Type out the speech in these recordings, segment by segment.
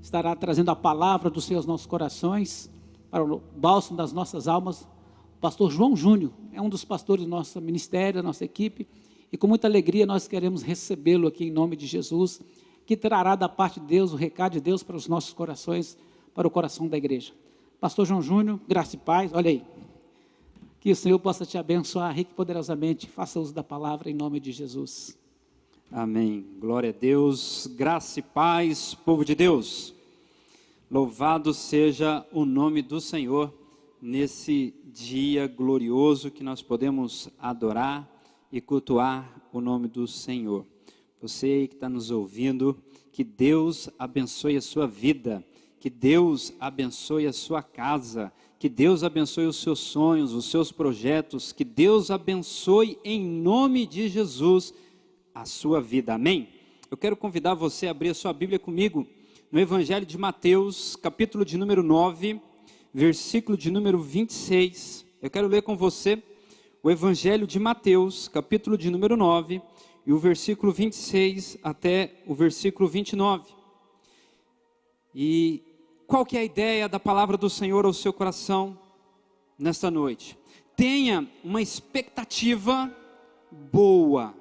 estará trazendo a palavra do Senhor aos nossos corações, para o bálsamo das nossas almas. O pastor João Júnior é um dos pastores do nosso ministério, da nossa equipe, e com muita alegria nós queremos recebê-lo aqui em nome de Jesus, que trará da parte de Deus o recado de Deus para os nossos corações, para o coração da igreja. Pastor João Júnior, graça e paz, olha aí. Que o Senhor possa te abençoar rico e poderosamente. Faça uso da palavra em nome de Jesus. Amém. Glória a Deus. Graça e paz, povo de Deus. Louvado seja o nome do Senhor nesse dia glorioso que nós podemos adorar e cultuar o nome do Senhor. Você que está nos ouvindo, que Deus abençoe a sua vida, que Deus abençoe a sua casa, que Deus abençoe os seus sonhos, os seus projetos, que Deus abençoe em nome de Jesus a sua vida, amém? Eu quero convidar você a abrir a sua Bíblia comigo no Evangelho de Mateus, capítulo de número 9, versículo de número 26. Eu quero ler com você o Evangelho de Mateus, capítulo de número 9, e o versículo 26 até o versículo 29. E qual que é a ideia da palavra do Senhor ao seu coração nesta noite? Tenha uma expectativa boa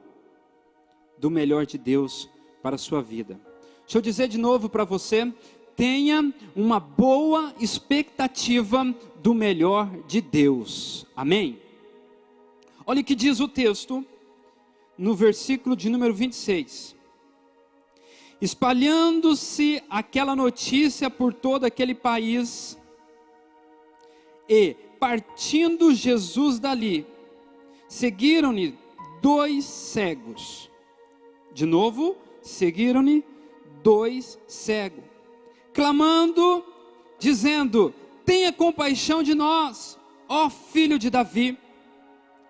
do melhor de Deus para a sua vida. Deixa eu dizer de novo para você, tenha uma boa expectativa do melhor de Deus, amém? Olha o que diz o texto, no versículo de número 26. Espalhando-se aquela notícia por todo aquele país, e partindo Jesus dali, seguiram-lhe 2 cegos. De novo, seguiram-lhe 2 cegos, clamando, dizendo: tenha compaixão de nós, ó filho de Davi.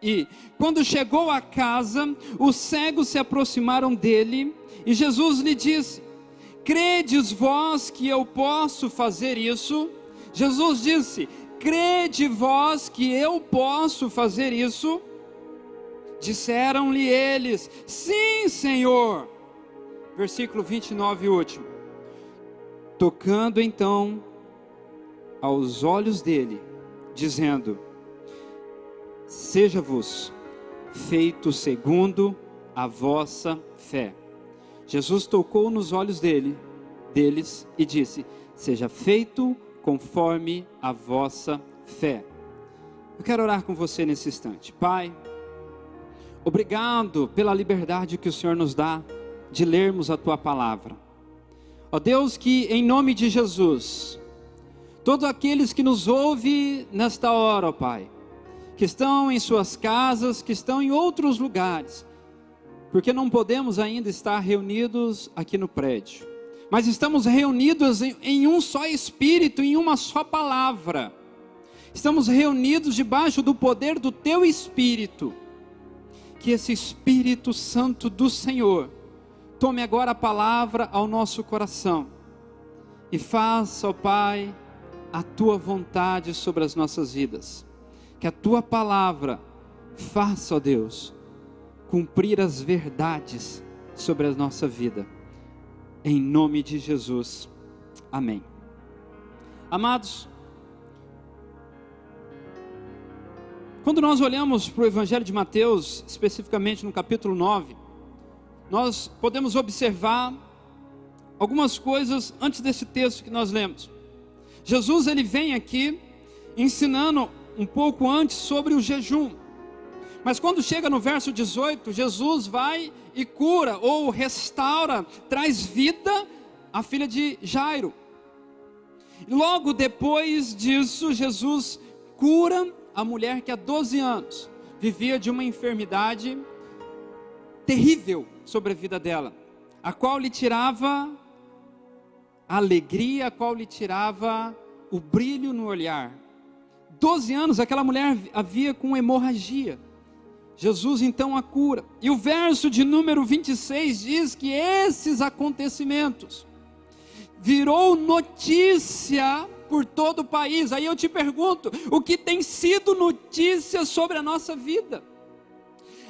E quando chegou à casa, os cegos se aproximaram dele, e Jesus lhe disse: credes vós que eu posso fazer isso? Jesus disse: crede vós que eu posso fazer isso? Disseram-lhe eles: sim, Senhor. Versículo 29, último. Tocando então aos olhos dele, dizendo: seja-vos feito segundo a vossa fé. Jesus tocou nos olhos deles e disse: seja feito conforme a vossa fé. Eu quero orar com você nesse instante. Pai, obrigado pela liberdade que o Senhor nos dá de lermos a Tua palavra. Ó Deus, que em nome de Jesus, todos aqueles que nos ouvem nesta hora, ó Pai, que estão em suas casas, que estão em outros lugares, porque não podemos ainda estar reunidos aqui no prédio, mas estamos reunidos em um só Espírito, em uma só palavra. Estamos reunidos debaixo do poder do Teu Espírito. Que esse Espírito Santo do Senhor tome agora a palavra ao nosso coração e faça, ó Pai, a Tua vontade sobre as nossas vidas. Que a Tua palavra faça, ó Deus, cumprir as verdades sobre a nossa vida. Em nome de Jesus. Amém. Amados, quando nós olhamos para o Evangelho de Mateus, especificamente no capítulo 9, nós podemos observar algumas coisas antes desse texto que nós lemos. Jesus, ele vem aqui ensinando um pouco antes sobre o jejum. Mas quando chega no verso 18, Jesus vai e cura ou restaura, traz vida à filha de Jairo. Logo depois disso, Jesus cura a mulher que há 12 anos vivia de uma enfermidade terrível sobre a vida dela, a qual lhe tirava a alegria, a qual lhe tirava o brilho no olhar. 12 anos aquela mulher havia com hemorragia. Jesus então a cura. E o verso de número 26 diz que esses acontecimentos virou notícia por todo o país. Aí eu te pergunto, o que tem sido notícia sobre a nossa vida?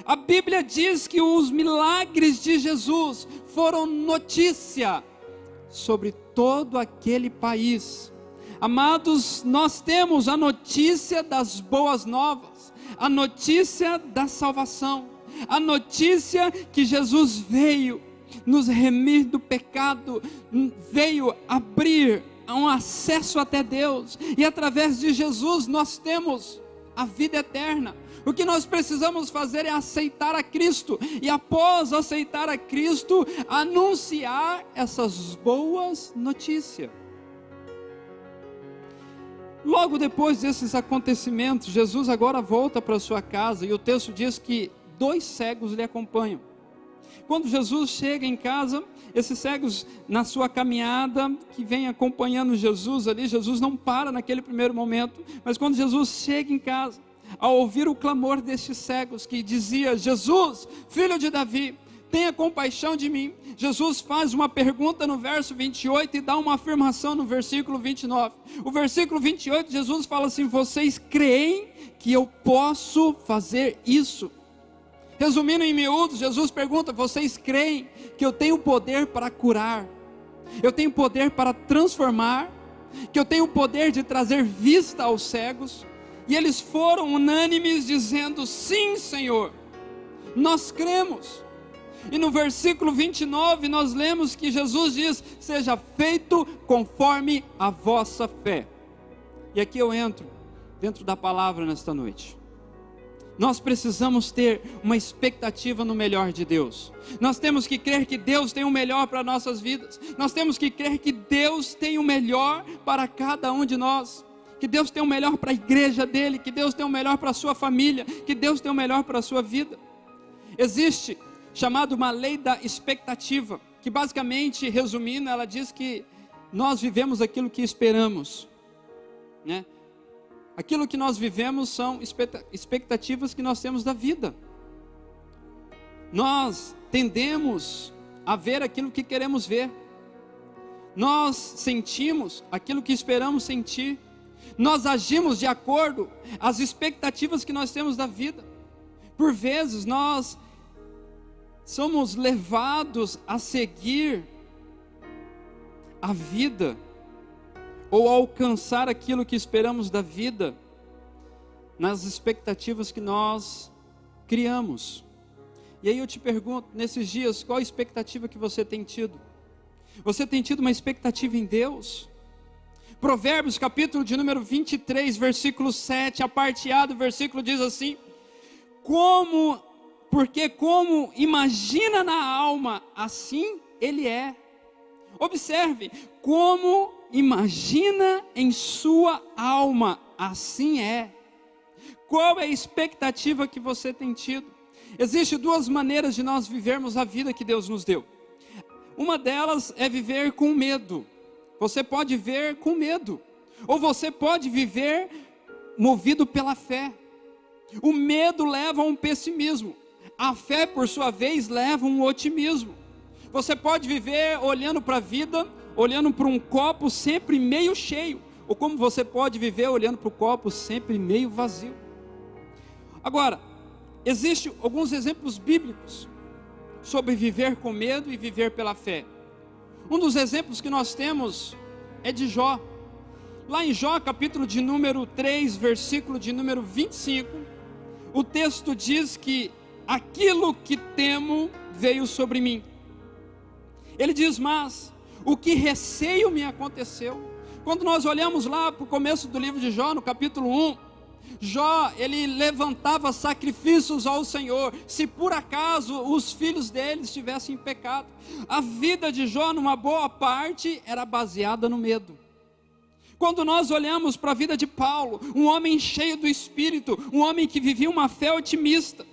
A Bíblia diz que os milagres de Jesus foram notícia sobre todo aquele país. Amados, nós temos a notícia das boas novas, a notícia da salvação, a notícia que Jesus veio nos remir do pecado, veio abrir um acesso até Deus, e através de Jesus nós temos a vida eterna. O que nós precisamos fazer é aceitar a Cristo, e após aceitar a Cristo, anunciar essas boas notícias. Logo depois desses acontecimentos, Jesus agora volta para sua casa, e o texto diz que 2 cegos lhe acompanham. Quando Jesus chega em casa, esses cegos na sua caminhada, que vem acompanhando Jesus ali, Jesus não para naquele primeiro momento, mas quando Jesus chega em casa, ao ouvir o clamor destes cegos, que dizia: Jesus, filho de Davi, tenha compaixão de mim, Jesus faz uma pergunta no verso 28 e dá uma afirmação no versículo 29. O versículo 28, Jesus fala assim: vocês creem que eu posso fazer isso? Resumindo em miúdos, Jesus pergunta: vocês creem que eu tenho poder para curar, eu tenho poder para transformar, que eu tenho poder de trazer vista aos cegos? E eles foram unânimes dizendo: sim, Senhor, nós cremos. E no versículo 29 nós lemos que Jesus diz: seja feito conforme a vossa fé. E aqui eu entro dentro da palavra nesta noite. Nós precisamos ter uma expectativa no melhor de Deus. Nós temos que crer que Deus tem o melhor para nossas vidas. Nós temos que crer que Deus tem o melhor para cada um de nós. Que Deus tem o melhor para a igreja dele, que Deus tem o melhor para a sua família, que Deus tem o melhor para a sua vida. Existe chamado uma lei da expectativa, que basicamente, resumindo, ela diz que nós vivemos aquilo que esperamos, né? Aquilo que nós vivemos são expectativas que nós temos da vida. Nós tendemos a ver aquilo que queremos ver. Nós sentimos aquilo que esperamos sentir. Nós agimos de acordo às expectativas que nós temos da vida. Por vezes nós somos levados a seguir a vida, ou alcançar aquilo que esperamos da vida, nas expectativas que nós criamos. E aí eu te pergunto, nesses dias, qual a expectativa que você tem tido? Você tem tido uma expectativa em Deus? Provérbios capítulo de número 23, versículo 7, a parte A do versículo diz assim: porque como imagina na alma, assim ele é. Observe, como imagina em sua alma, assim é. Qual é a expectativa que você tem tido? Existem 2 maneiras de nós vivermos a vida que Deus nos deu. Uma delas é viver com medo. Você pode viver com medo, ou você pode viver movido pela fé. O medo leva a um pessimismo, a fé por sua vez leva a um otimismo. Você pode viver olhando para a vida, olhando para um copo sempre meio cheio, ou como você pode viver olhando para o copo sempre meio vazio. Agora, existem alguns exemplos bíblicos sobre viver com medo e viver pela fé. Um dos exemplos que nós temos é de Jó. Lá em Jó, capítulo de número 3, versículo de número 25, o texto diz que aquilo que temo veio sobre mim. Ele diz: mas o que receio me aconteceu. Quando nós olhamos lá para o começo do livro de Jó, no capítulo 1, Jó, ele levantava sacrifícios ao Senhor, se por acaso os filhos dele estivessem em pecado. A vida de Jó, numa boa parte, era baseada no medo. Quando nós olhamos para a vida de Paulo, um homem cheio do Espírito, um homem que vivia uma fé otimista,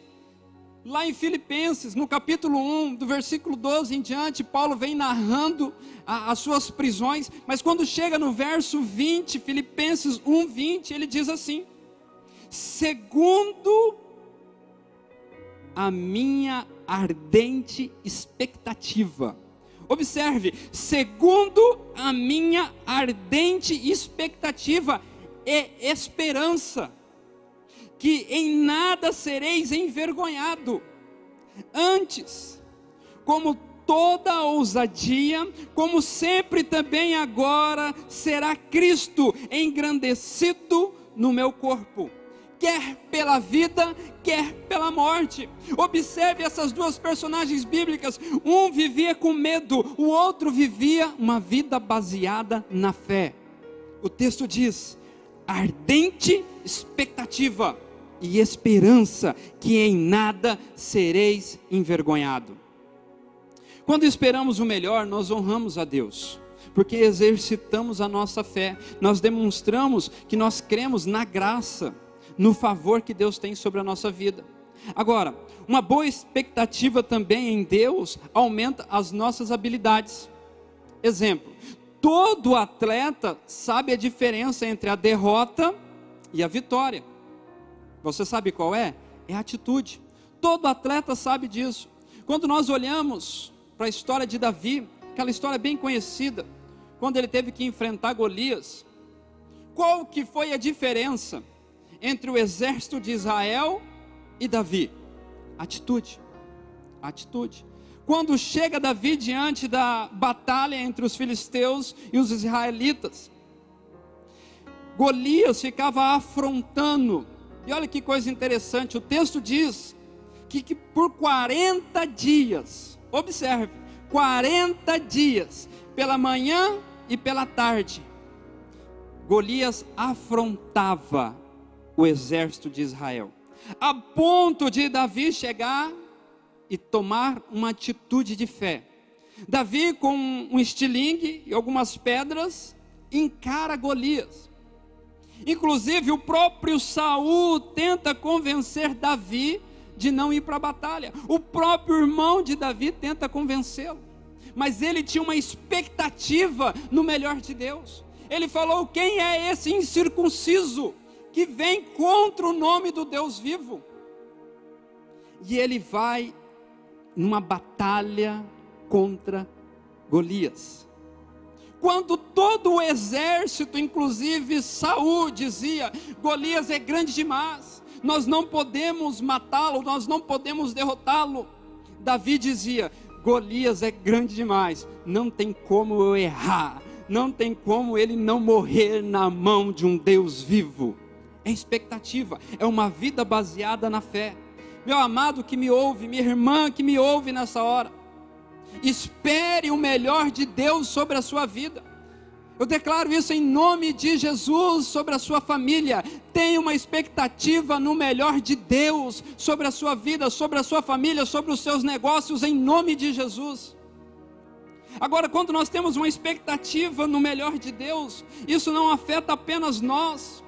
lá em Filipenses, no capítulo 1, do versículo 12 em diante, Paulo vem narrando as suas prisões, mas quando chega no verso 20, Filipenses 1, 20, ele diz assim: segundo a minha ardente expectativa. Observe, segundo a minha ardente expectativa e esperança, que em nada sereis envergonhado. Antes, como toda ousadia, como sempre também agora será Cristo engrandecido no meu corpo, quer pela vida, quer pela morte. Observe essas duas personagens bíblicas, um vivia com medo, o outro vivia uma vida baseada na fé. O texto diz: ardente expectativa e esperança, que em nada sereis envergonhado. Quando esperamos o melhor, nós honramos a Deus, porque exercitamos a nossa fé, nós demonstramos que nós cremos na graça, no favor que Deus tem sobre a nossa vida. Agora, uma boa expectativa também em Deus aumenta as nossas habilidades. Exemplo: todo atleta sabe a diferença entre a derrota e a vitória. Você sabe qual é? É a atitude. Todo atleta sabe disso. Quando nós olhamos para a história de Davi, aquela história bem conhecida, quando ele teve que enfrentar Golias, qual que foi a diferença entre o exército de Israel e Davi? Atitude. Atitude. Quando chega Davi diante da batalha entre os filisteus e os israelitas, Golias ficava afrontando, e olha que coisa interessante, o texto diz que por 40 dias, observe, 40 dias, pela manhã e pela tarde, Golias afrontava o exército de Israel, a ponto de Davi chegar e tomar uma atitude de fé. Davi, com um estilingue e algumas pedras, encara Golias. Inclusive o próprio Saul tenta convencer Davi de não ir para a batalha. O próprio irmão de Davi tenta convencê-lo, mas ele tinha uma expectativa no melhor de Deus. Ele falou: quem é esse incircunciso que vem contra o nome do Deus vivo? E ele vai numa batalha contra Golias. Quando todo o exército, inclusive Saul, dizia: Golias é grande demais, nós não podemos matá-lo, nós não podemos derrotá-lo, Davi dizia: Golias é grande demais, não tem como eu errar, não tem como ele não morrer na mão de um Deus vivo. É expectativa, é uma vida baseada na fé. Meu amado que me ouve, minha irmã que me ouve nessa hora, espere o melhor de Deus sobre a sua vida. Eu declaro isso em nome de Jesus sobre a sua família. Tenha uma expectativa no melhor de Deus sobre a sua vida, sobre a sua família, sobre os seus negócios, em nome de Jesus. Agora, quando nós temos uma expectativa no melhor de Deus, isso não afeta apenas nós,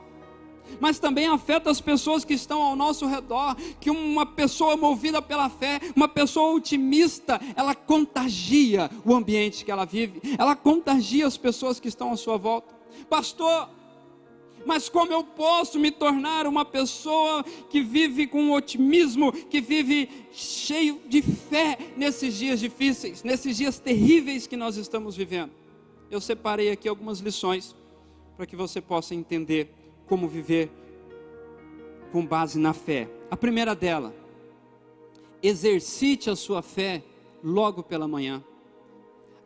mas também afeta as pessoas que estão ao nosso redor. Que uma pessoa movida pela fé, uma pessoa otimista, ela contagia o ambiente que ela vive, ela contagia as pessoas que estão à sua volta. Pastor, mas como eu posso me tornar uma pessoa que vive com otimismo, que vive cheio de fé nesses dias difíceis, nesses dias terríveis que nós estamos vivendo? Eu separei aqui algumas lições para que você possa entender como viver com base na fé. A primeira dela: exercite a sua fé logo pela manhã.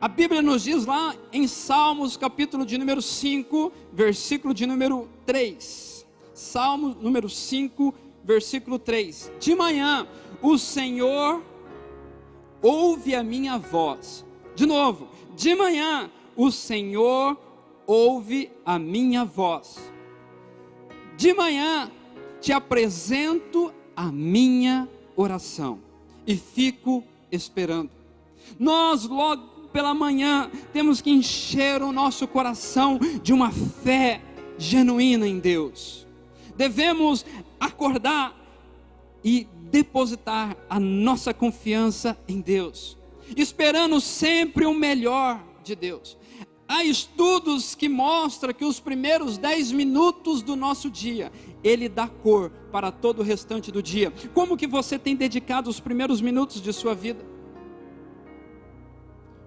A Bíblia nos diz lá em Salmos, capítulo de número 5, versículo de número 3. Salmo número 5, versículo 3. De manhã o Senhor ouve a minha voz. De novo, de manhã o Senhor ouve a minha voz. De manhã te apresento a minha oração e fico esperando. Nós logo pela manhã temos que encher o nosso coração de uma fé genuína em Deus. Devemos acordar e depositar a nossa confiança em Deus, esperando sempre o melhor de Deus. Há estudos que mostram que os primeiros 10 minutos do nosso dia, ele dá cor para todo o restante do dia. Como que você tem dedicado os primeiros minutos de sua vida?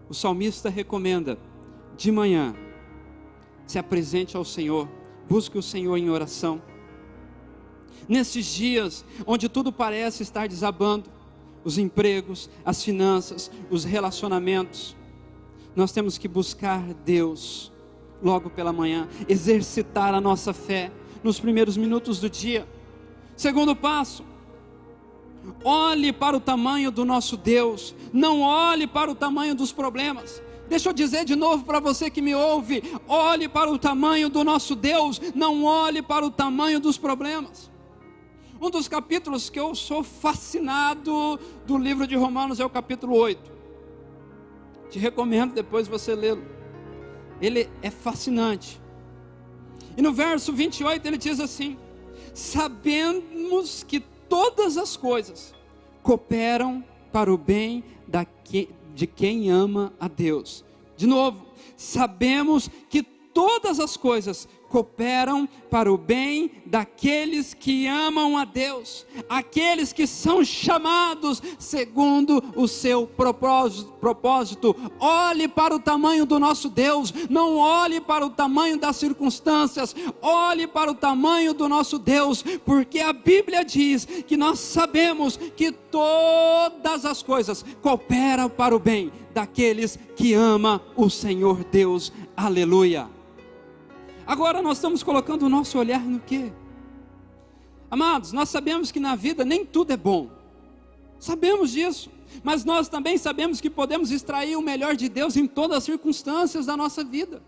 O salmista recomenda: de manhã, se apresente ao Senhor, busque o Senhor em oração. Nesses dias, onde tudo parece estar desabando, os empregos, as finanças, os relacionamentos. Nós temos que buscar Deus logo pela manhã, exercitar a nossa fé nos primeiros minutos do dia. Segundo passo, olhe para o tamanho do nosso Deus, não olhe para o tamanho dos problemas. Deixa eu dizer de novo para você que me ouve: olhe para o tamanho do nosso Deus, não olhe para o tamanho dos problemas. Um dos capítulos que eu sou fascinado do livro de Romanos é o capítulo 8. Te recomendo depois você lê-lo. Ele é fascinante. E no verso 28 ele diz assim: sabemos que todas as coisas cooperam para o bem de quem ama a Deus. De novo, sabemos que todas as coisas cooperam para o bem daqueles que amam a Deus, aqueles que são chamados segundo o seu propósito. Olhe para o tamanho do nosso Deus, não olhe para o tamanho das circunstâncias, olhe para o tamanho do nosso Deus, porque a Bíblia diz que nós sabemos que todas as coisas cooperam para o bem daqueles que amam o Senhor Deus. Aleluia. Agora nós estamos colocando o nosso olhar no quê? Amados, nós sabemos que na vida nem tudo é bom. Sabemos disso. Mas nós também sabemos que podemos extrair o melhor de Deus em todas as circunstâncias da nossa vida.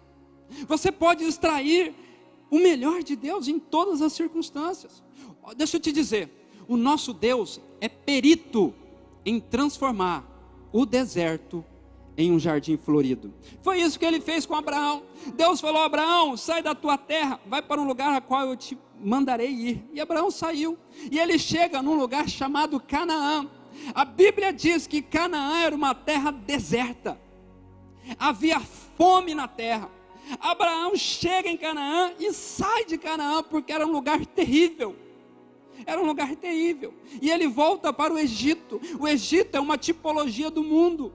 Você pode extrair o melhor de Deus em todas as circunstâncias. Deixa eu te dizer, o nosso Deus é perito em transformar o deserto em um jardim florido. Foi isso que ele fez com Abraão. Deus falou: Abraão, sai da tua terra, vai para um lugar a qual eu te mandarei ir. E Abraão saiu, e ele chega num lugar chamado Canaã. A Bíblia diz que Canaã era uma terra deserta, havia fome na terra. Abraão chega em Canaã e sai de Canaã, porque era um lugar terrível. Era um lugar terrível. E ele volta para o Egito. O Egito é uma tipologia do mundo.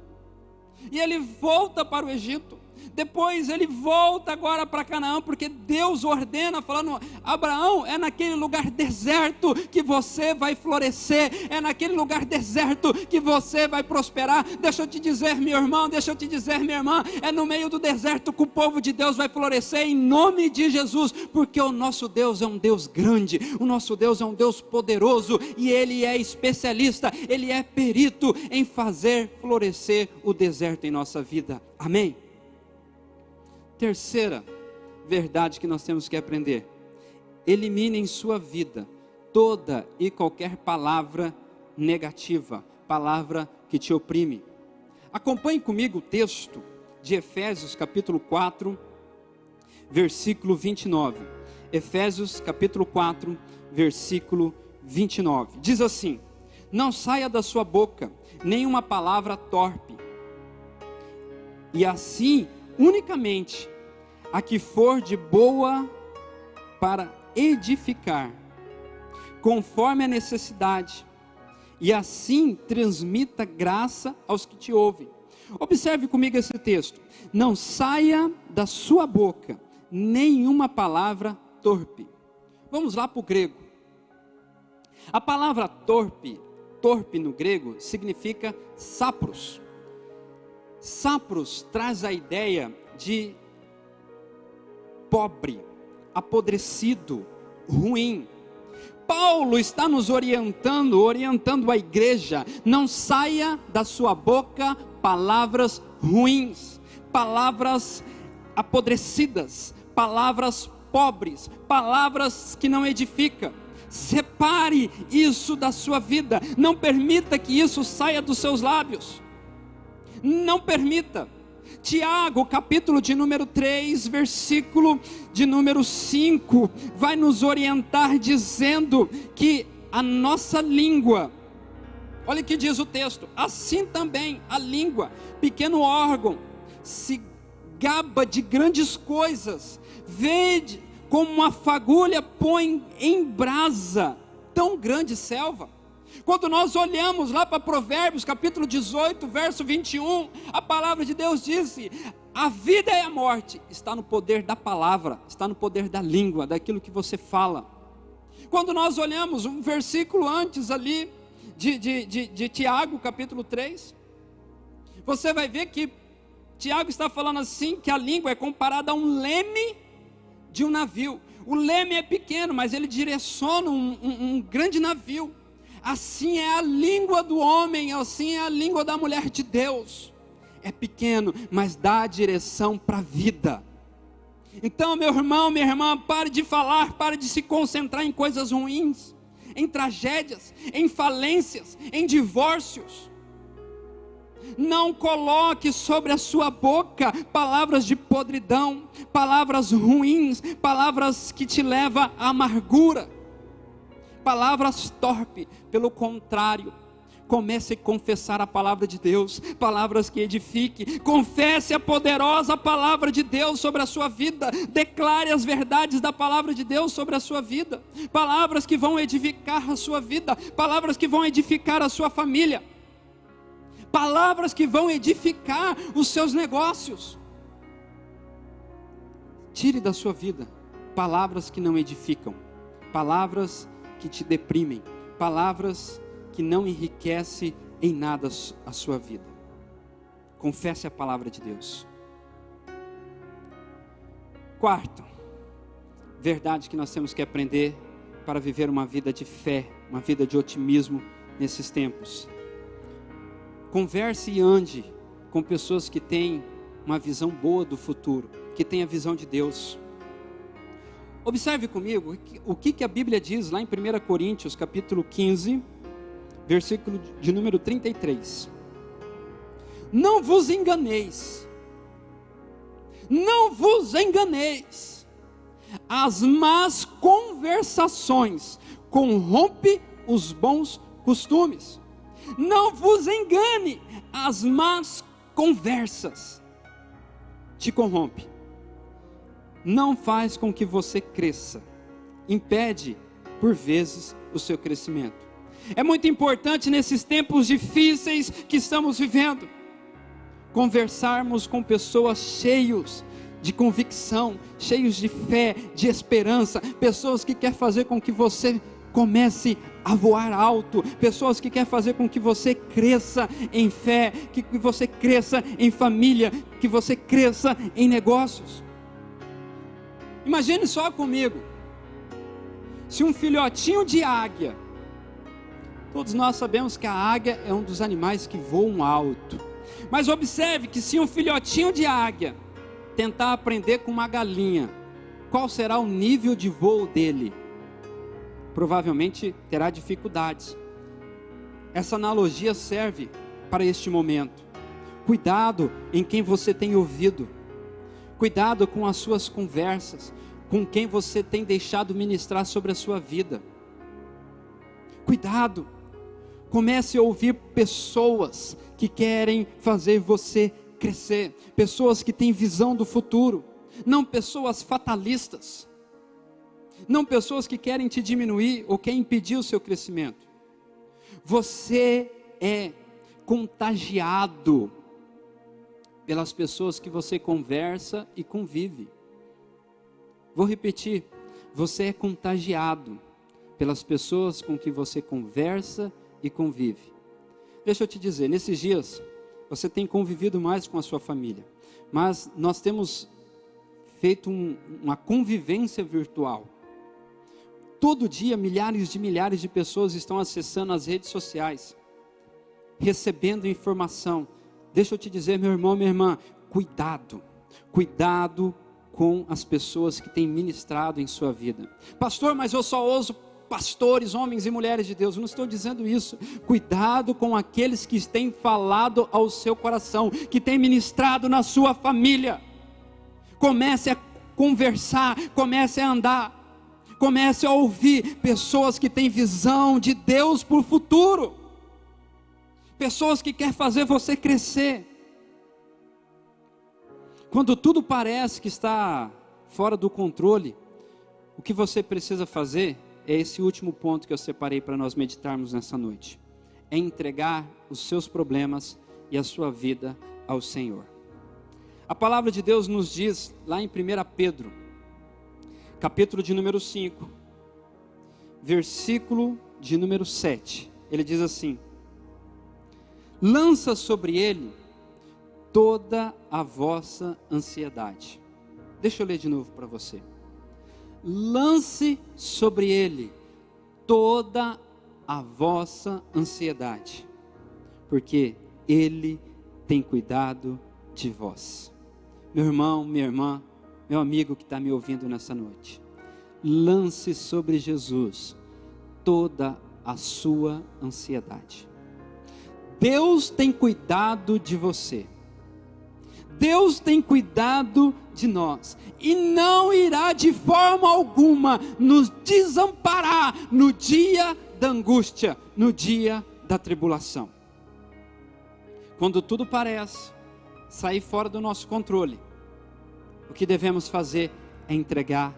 E ele volta para o Egito. Depois ele volta agora para Canaã, porque Deus ordena, falando: Abraão, é naquele lugar deserto que você vai florescer, é naquele lugar deserto que você vai prosperar. Deixa eu te dizer, meu irmão, deixa eu te dizer, minha irmã, é no meio do deserto que o povo de Deus vai florescer, em nome de Jesus, porque o nosso Deus é um Deus grande, o nosso Deus é um Deus poderoso, e Ele é especialista, Ele é perito em fazer florescer o deserto em nossa vida. Amém? Terceira verdade que nós temos que aprender: elimine em sua vida toda e qualquer palavra negativa, palavra que te oprime. Acompanhe comigo o texto de Efésios capítulo 4, versículo 29. Efésios capítulo 4, versículo 29. Diz assim: não saia da sua boca nenhuma palavra torpe, e assim unicamente a que for de boa para edificar, conforme a necessidade, e assim transmita graça aos que te ouvem. Observe comigo esse texto: não saia da sua boca nenhuma palavra torpe. Vamos lá para o grego. A palavra torpe no grego significa sapros. Sapros traz a ideia de pobre, apodrecido, ruim. Paulo está nos orientando a igreja: não saia da sua boca palavras ruins, palavras apodrecidas, palavras pobres, palavras que não edificam. Separe isso da sua vida, não permita que isso saia dos seus lábios. Não permita. Tiago, capítulo de número 3, versículo de número 5, vai nos orientar dizendo que a nossa língua, olha o que diz o texto: assim também a língua, pequeno órgão, se gaba de grandes coisas, vede como uma fagulha põe em brasa tão grande selva. Quando nós olhamos lá para Provérbios capítulo 18, verso 21, a palavra de Deus disse: a vida e a morte está no poder da palavra, está no poder da língua, daquilo que você fala. Quando nós olhamos um versículo antes ali, de Tiago, capítulo 3, você vai ver que Tiago está falando assim, que a língua é comparada a um leme de um navio. O leme é pequeno, mas ele direciona um grande navio. Assim é a língua do homem, assim é a língua da mulher de Deus. É pequeno, mas dá a direção para a vida. Então, meu irmão, minha irmã, pare de falar, pare de se concentrar em coisas ruins, em tragédias, em falências, em divórcios. Não coloque sobre a sua boca palavras de podridão, palavras ruins, palavras que te levam à amargura, palavras torpes. Pelo contrário, comece a confessar a palavra de Deus, palavras que edifiquem. Confesse a poderosa palavra de Deus sobre a sua vida, declare as verdades da palavra de Deus sobre a sua vida, palavras que vão edificar a sua vida, palavras que vão edificar a sua família, palavras que vão edificar os seus negócios. Tire da sua vida palavras que não edificam, palavras que te deprimem, palavras que não enriquece em nada a sua vida. Confesse a palavra de Deus. Quarto, verdade que nós temos que aprender para viver uma vida de fé, uma vida de otimismo nesses tempos. Converse e ande com pessoas que têm uma visão boa do futuro, que têm a visão de Deus. Observe comigo o que a Bíblia diz lá em 1 Coríntios capítulo 15, versículo de número 33. Não vos enganeis, não vos enganeis, as más conversações corrompem os bons costumes. Não vos engane, as más conversas te corrompem, não faz com que você cresça, impede por vezes o seu crescimento. É muito importante nesses tempos difíceis que estamos vivendo, conversarmos com pessoas cheios de convicção, cheios de fé, de esperança, pessoas que querem fazer com que você comece a voar alto, pessoas que querem fazer com que você cresça em fé, que você cresça em família, que você cresça em negócios. Imagine só comigo, se um filhotinho de águia, todos nós sabemos que a águia é um dos animais que voam alto, mas observe que se um filhotinho de águia tentar aprender com uma galinha, qual será o nível de voo dele? Provavelmente terá dificuldades. Essa analogia serve para este momento. Cuidado em quem você tem ouvido, cuidado com as suas conversas, com quem você tem deixado ministrar sobre a sua vida. Cuidado, comece a ouvir pessoas que querem fazer você crescer, pessoas que têm visão do futuro, não pessoas fatalistas, não pessoas que querem te diminuir ou querem impedir o seu crescimento. Você é contagiado pelas pessoas que você conversa e convive. Vou repetir, você é contagiado pelas pessoas com que você conversa e convive. Deixa eu te dizer, nesses dias, você tem convivido mais com a sua família, mas nós temos feito uma convivência virtual. Todo dia, milhares de pessoas estão acessando as redes sociais, recebendo informação. Deixa eu te dizer, meu irmão, minha irmã, cuidado com as pessoas que têm ministrado em sua vida. Pastor, mas eu só ouço pastores, homens e mulheres de Deus. Eu não estou dizendo isso. Cuidado com aqueles que têm falado ao seu coração, que têm ministrado na sua família. Comece a conversar, comece a andar, comece a ouvir pessoas que têm visão de Deus para o futuro, pessoas que querem fazer você crescer. Quando tudo parece que está fora do controle, o que você precisa fazer é esse último ponto que eu separei para nós meditarmos nessa noite. É entregar os seus problemas e a sua vida ao Senhor. A palavra de Deus nos diz lá em 1 Pedro, capítulo de número 5, versículo de número 7. ele diz assim: lança sobre ele toda a vossa ansiedade. Deixa eu ler de novo para você. Lance sobre ele toda a vossa ansiedade, porque ele tem cuidado de vós. Meu irmão, minha irmã, meu amigo que está me ouvindo nessa noite, lance sobre Jesus toda a sua ansiedade. Deus tem cuidado de você. Deus tem cuidado de nós e não irá de forma alguma nos desamparar no dia da angústia, no dia da tribulação. Quando tudo parece sair fora do nosso controle, o que devemos fazer é entregar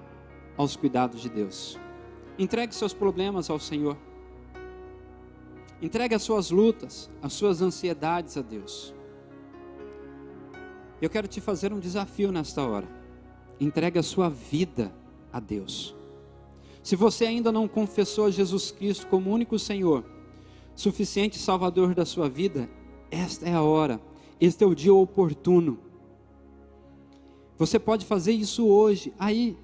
aos cuidados de Deus. Entregue seus problemas ao Senhor. Entregue as suas lutas, as suas ansiedades a Deus. Eu quero te fazer um desafio nesta hora. Entregue a sua vida a Deus. Se você ainda não confessou a Jesus Cristo como único Senhor, suficiente Salvador da sua vida, esta é a hora, este é o dia oportuno. Você pode fazer isso hoje, aí,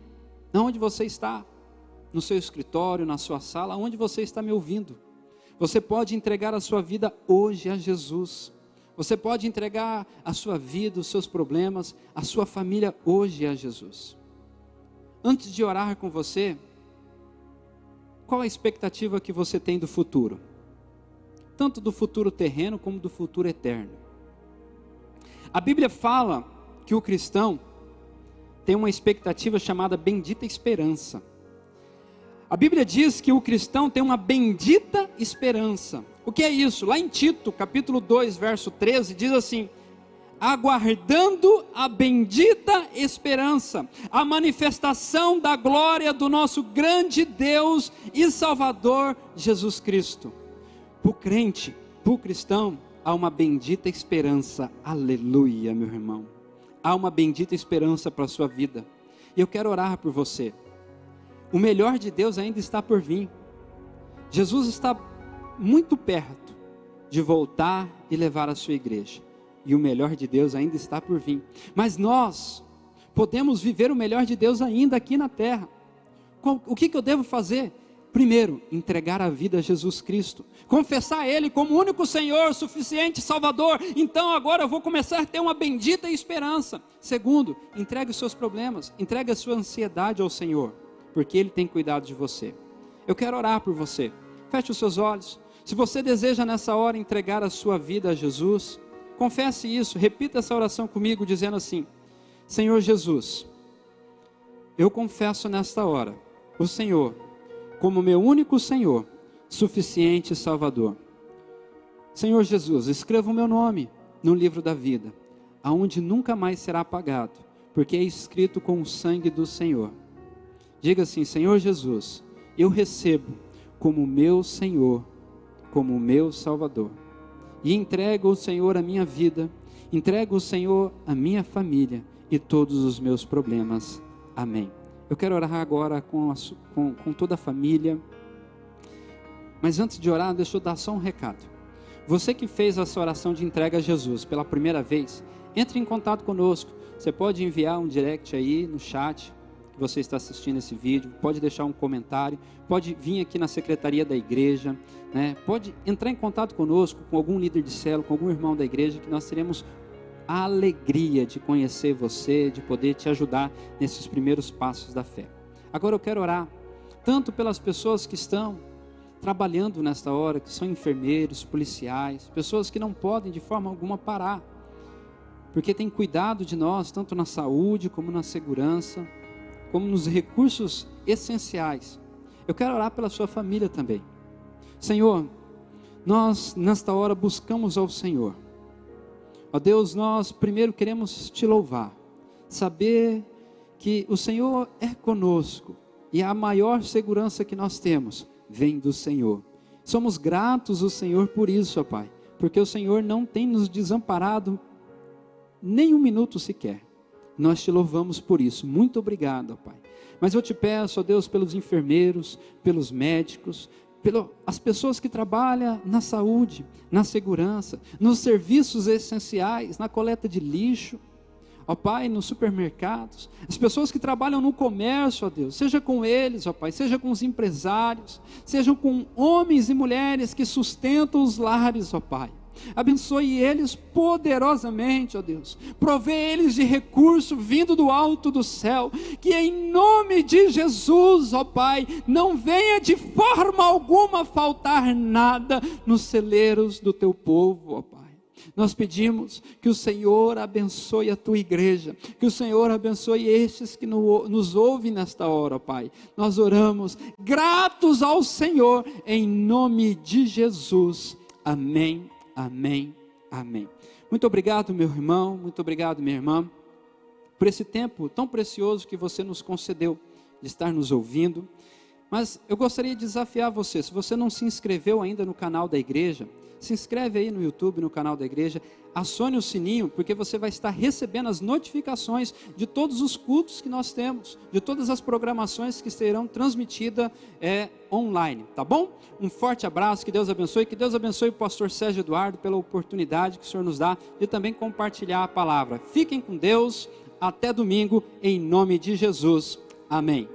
onde você está, no seu escritório, na sua sala, onde você está me ouvindo. Você pode entregar a sua vida hoje a Jesus. Você pode entregar a sua vida, os seus problemas, a sua família hoje a Jesus. Antes de orar com você, qual a expectativa que você tem do futuro? Tanto do futuro terreno como do futuro eterno. A Bíblia fala que o cristão tem uma expectativa chamada bendita esperança. A Bíblia diz que o cristão tem uma bendita esperança. O que é isso? Lá em Tito, capítulo 2, verso 13, diz assim: aguardando a bendita esperança, a manifestação da glória do nosso grande Deus e Salvador Jesus Cristo. Para o crente, para o cristão, há uma bendita esperança. Aleluia, meu irmão. Há uma bendita esperança para a sua vida. E eu quero orar por você. O melhor de Deus ainda está por vir. Jesus está muito perto de voltar e levar a sua igreja. E o melhor de Deus ainda está por vir. Mas nós podemos viver o melhor de Deus ainda aqui na terra. O que eu devo fazer? Primeiro, entregar a vida a Jesus Cristo. Confessar Ele como único Senhor, suficiente Salvador. Então agora eu vou começar a ter uma bendita esperança. Segundo, entregue os seus problemas. Entregue a sua ansiedade ao Senhor, porque Ele tem cuidado de você. Eu quero orar por você. Feche os seus olhos. Se você deseja nessa hora entregar a sua vida a Jesus, confesse isso, repita essa oração comigo dizendo assim: Senhor Jesus, eu confesso nesta hora o Senhor como meu único Senhor, suficiente Salvador. Senhor Jesus, escreva o meu nome no livro da vida, aonde nunca mais será apagado, porque é escrito com o sangue do Senhor. Diga assim: Senhor Jesus, eu recebo como meu Senhor, como meu Salvador, e entrego ao Senhor a minha vida, entrego ao Senhor a minha família e todos os meus problemas. Amém. Eu quero orar agora com toda a família, mas antes de orar, deixa eu dar só um recado. Você que fez essa oração de entrega a Jesus pela primeira vez, entre em contato conosco. Você pode enviar um direct aí no chat, que você está assistindo esse vídeo, pode deixar um comentário, pode vir aqui na secretaria da igreja, né? Pode entrar em contato conosco, com algum líder de célula, com algum irmão da igreja, que nós teremos a alegria de conhecer você, de poder te ajudar nesses primeiros passos da fé. Agora eu quero orar, tanto pelas pessoas que estão trabalhando nesta hora, que são enfermeiros, policiais, pessoas que não podem de forma alguma parar, porque têm cuidado de nós, tanto na saúde, como na segurança, como nos recursos essenciais. Eu quero orar pela sua família também. Senhor, nós nesta hora buscamos ao Senhor. Ó Deus, nós primeiro queremos te louvar, saber que o Senhor é conosco, e a maior segurança que nós temos vem do Senhor. Somos gratos ao Senhor por isso, ó Pai, porque o Senhor não tem nos desamparado nem um minuto sequer. Nós te louvamos por isso. Muito obrigado, ó Pai. Mas eu te peço, ó Deus, pelos enfermeiros, pelos médicos, pelas pessoas que trabalham na saúde, na segurança, nos serviços essenciais, na coleta de lixo, ó Pai, nos supermercados, as pessoas que trabalham no comércio, ó Deus, seja com eles, ó Pai, seja com os empresários, sejam com homens e mulheres que sustentam os lares, ó Pai. Abençoe eles poderosamente, ó Deus, provê eles de recurso vindo do alto do céu, que em nome de Jesus, ó Pai, não venha de forma alguma faltar nada nos celeiros do teu povo, ó Pai. Nós pedimos que o Senhor abençoe a tua igreja, que o Senhor abençoe estes que nos ouvem nesta hora, ó Pai. Nós oramos gratos ao Senhor, em nome de Jesus, amém. Amém, amém. Muito obrigado, meu irmão, muito obrigado, minha irmã, por esse tempo tão precioso que você nos concedeu de estar nos ouvindo. Mas eu gostaria de desafiar você, se você não se inscreveu ainda no canal da igreja, se inscreve aí no YouTube, no canal da igreja, acione o sininho, porque você vai estar recebendo as notificações de todos os cultos que nós temos, de todas as programações que serão transmitidas online, tá bom? Um forte abraço, que Deus abençoe o pastor Sérgio Eduardo pela oportunidade que o Senhor nos dá de também compartilhar a palavra. Fiquem com Deus, até domingo, em nome de Jesus, amém.